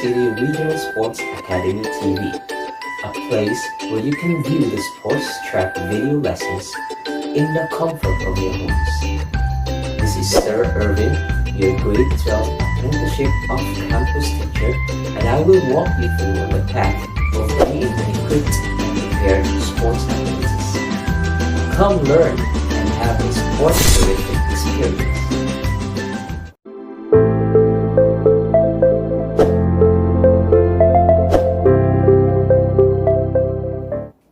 City Regional Sports Academy TV, a place where you can view the sports track video lessons in the comfort of your homes. This is Sir Irvin, your grade 12 Apprenticeship off-campus teacher, and I will walk you through the path of being an equipped and prepared sports apprentice. Come learn and have a sports-terrific experience.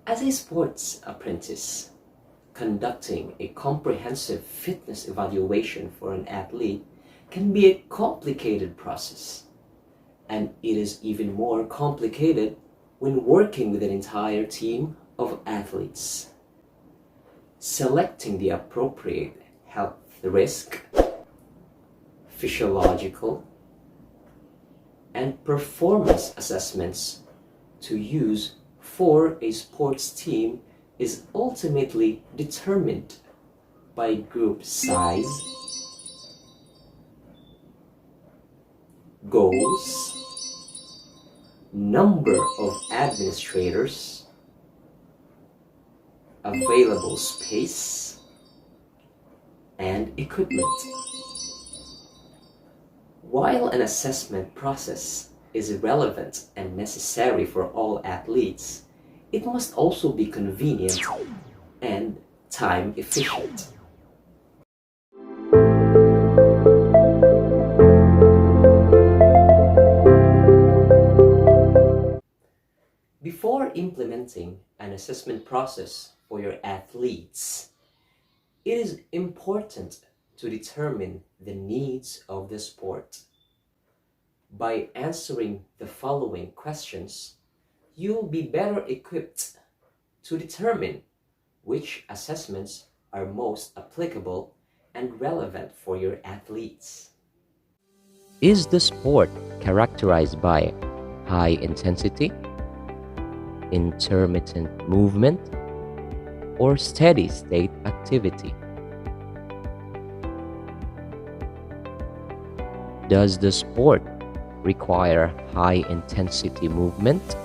As a sports apprentice, conducting a comprehensive fitness evaluation for an athlete can be a complicated process, and it is even more complicated when working with an entire team of athletes. Selecting the appropriate health risk, physiological, and performance assessments to use for a sports team is ultimately determined by group size, goals, number of administrators, available space, and equipment. While an assessment process is relevant and necessary for all athletes, it must also be convenient and time efficient. Before implementing an assessment process for your athletes, it is important to determine the needs of the sport. By answering the following questions, you'll be better equipped to determine which assessments are most applicable and relevant for your athletes. Is the sport characterized by high intensity, intermittent movement, or steady state activity? Does the sport require high intensity movement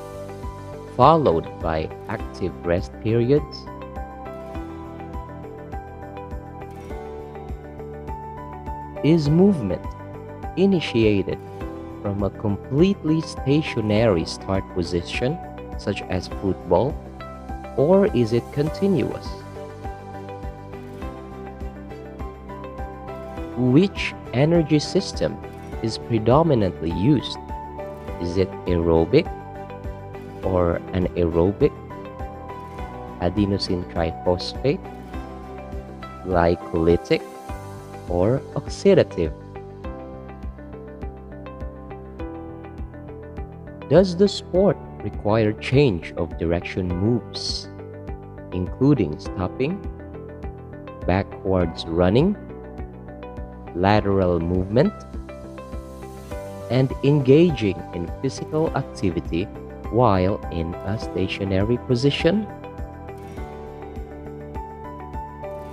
followed by active rest periods? Is movement initiated from a completely stationary start position, such as football, or is it continuous? Which energy system is predominantly used? Is it aerobic or anaerobic, adenosine triphosphate, glycolytic, or oxidative? Does the sport require change of direction moves, including stopping, backwards running, lateral movement, and engaging in physical activity while in a stationary position?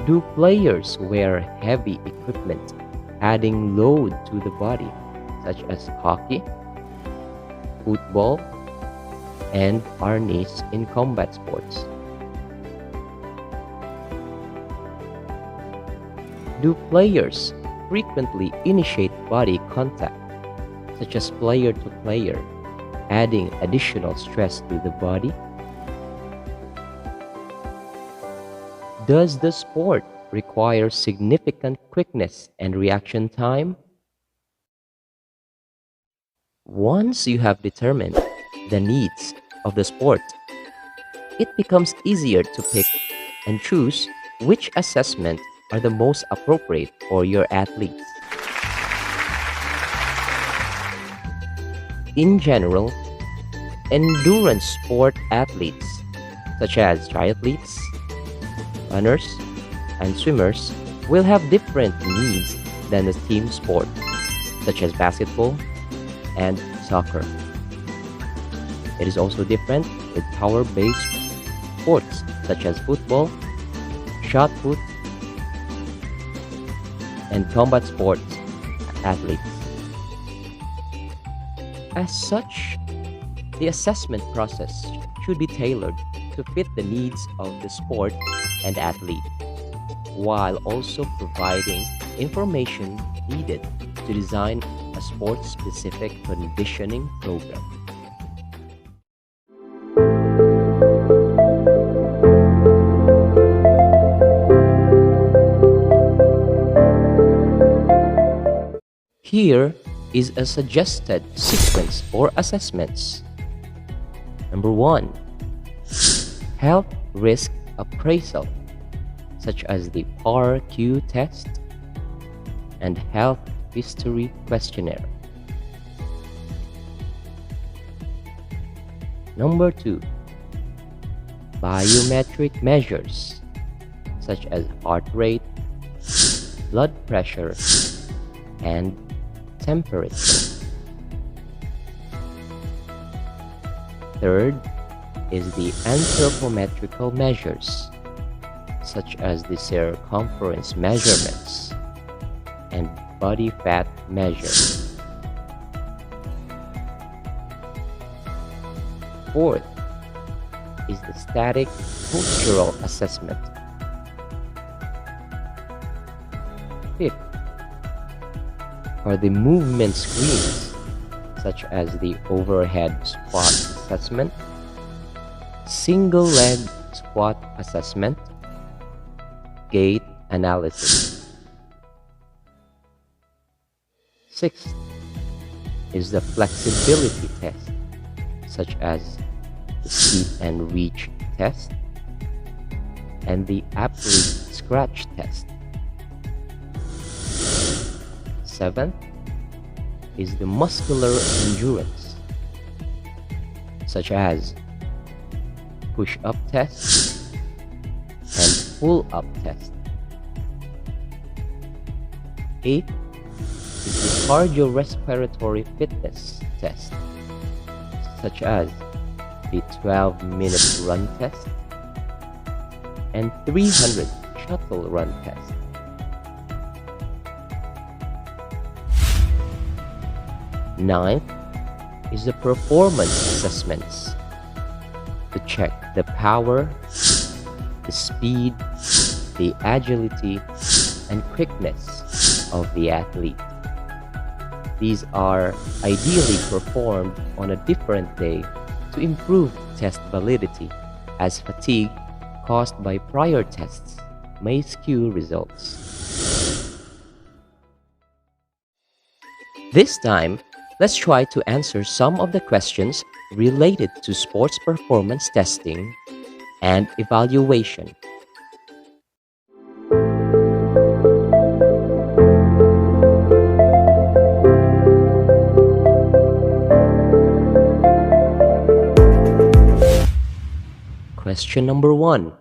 Do players wear heavy equipment adding load to the body, such as hockey, football, and harness in combat sports? Do players frequently initiate body contact, such as player to player, adding additional stress to the body? Does the sport require significant quickness and reaction time? Once you have determined the needs of the sport, it becomes easier to pick and choose which assessment are the most appropriate for your athletes. In general, endurance sport athletes, such as triathletes, runners, and swimmers, will have different needs than the team sport, such as basketball and soccer. It is also different with power-based sports, such as football, shot put, and combat sports athletes. As such, the assessment process should be tailored to fit the needs of the sport and athlete, while also providing information needed to design a sport-specific conditioning program. Here is a suggested sequence for assessments. Number 1, health risk appraisal, such as the PAR-Q test and health history questionnaire. Number 2, biometric measures, such as heart rate, blood pressure, and temperature. Third is the anthropometrical measures, such as the circumference measurements and body fat measure. Fourth is the static postural assessment. Fifth are the movement screens, such as the overhead squat assessment, single leg squat assessment, gait analysis. Sixth is the flexibility test, such as the seat and reach test and the athlete scratch test. Seventh is the muscular endurance, such as push-up test and pull-up test. Eighth is the cardiorespiratory fitness test, such as the 12-minute run test and 300 shuttle run test. Ninth is the performance assessments to check the power, the speed, the agility, and quickness of the athlete. These are ideally performed on a different day to improve test validity, as fatigue caused by prior tests may skew results. This time, let's try to answer some of the questions related to sports performance testing and evaluation. Question number 1.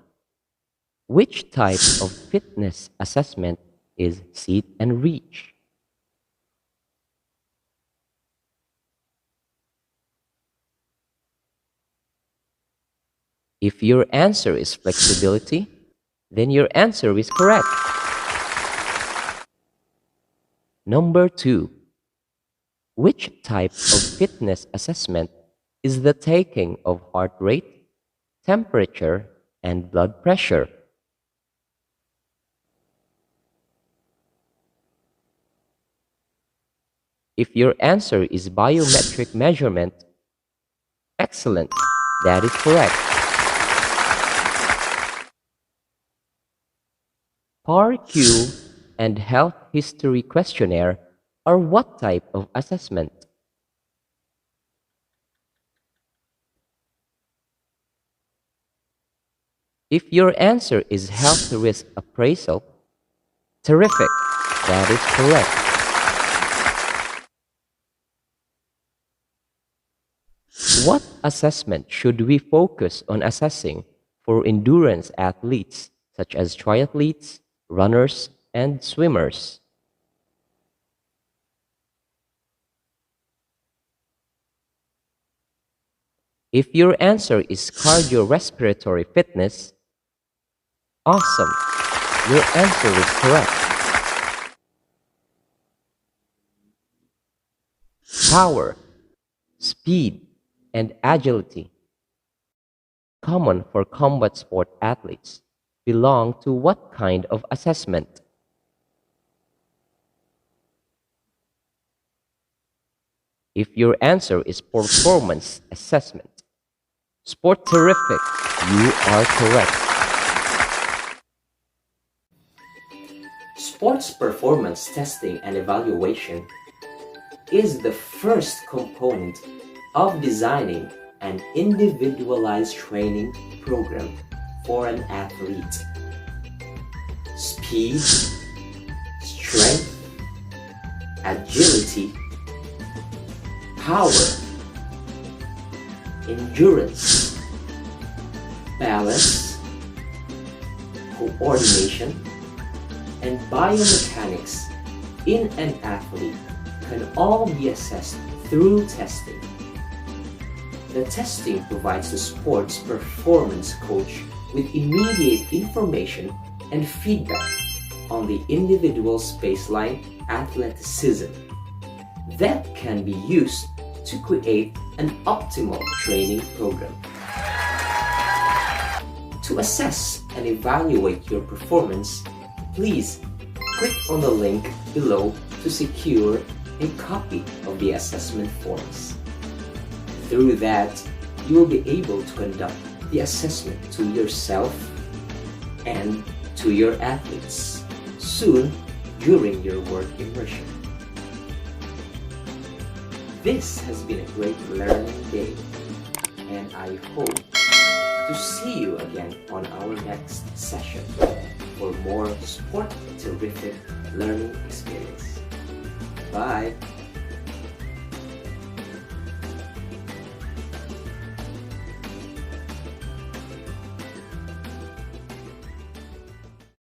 Which type of fitness assessment is seat and reach? If your answer is flexibility, then your answer is correct. Number 2. Which type of fitness assessment is the taking of heart rate, temperature, and blood pressure? If your answer is biometric measurement, excellent, that is correct. PAR-Q and health history questionnaire are what type of assessment? If your answer is health risk appraisal, terrific, that is correct. What assessment should we focus on assessing for endurance athletes such as triathletes, runners, and swimmers? If your answer is cardiorespiratory fitness, awesome, your answer is correct. Power, speed, and agility, common for combat sport athletes, belong to what kind of assessment? If your answer is performance assessment, sport terrific, you are correct. Sports performance testing and evaluation is the first component of designing an individualized training program for an athlete. Speed, strength, agility, power, endurance, balance, coordination, and biomechanics in an athlete can all be assessed through testing. The testing provides the sports performance coach with immediate information and feedback on the individual's baseline athleticism that can be used to create an optimal training program. To assess and evaluate your performance, please click on the link below to secure a copy of the assessment forms. Through that, you will be able to conduct the assessment to yourself and to your athletes soon during your work immersion. This has been a great learning day, and I hope to see you again on our next session for more sport terrific learning experience. Bye!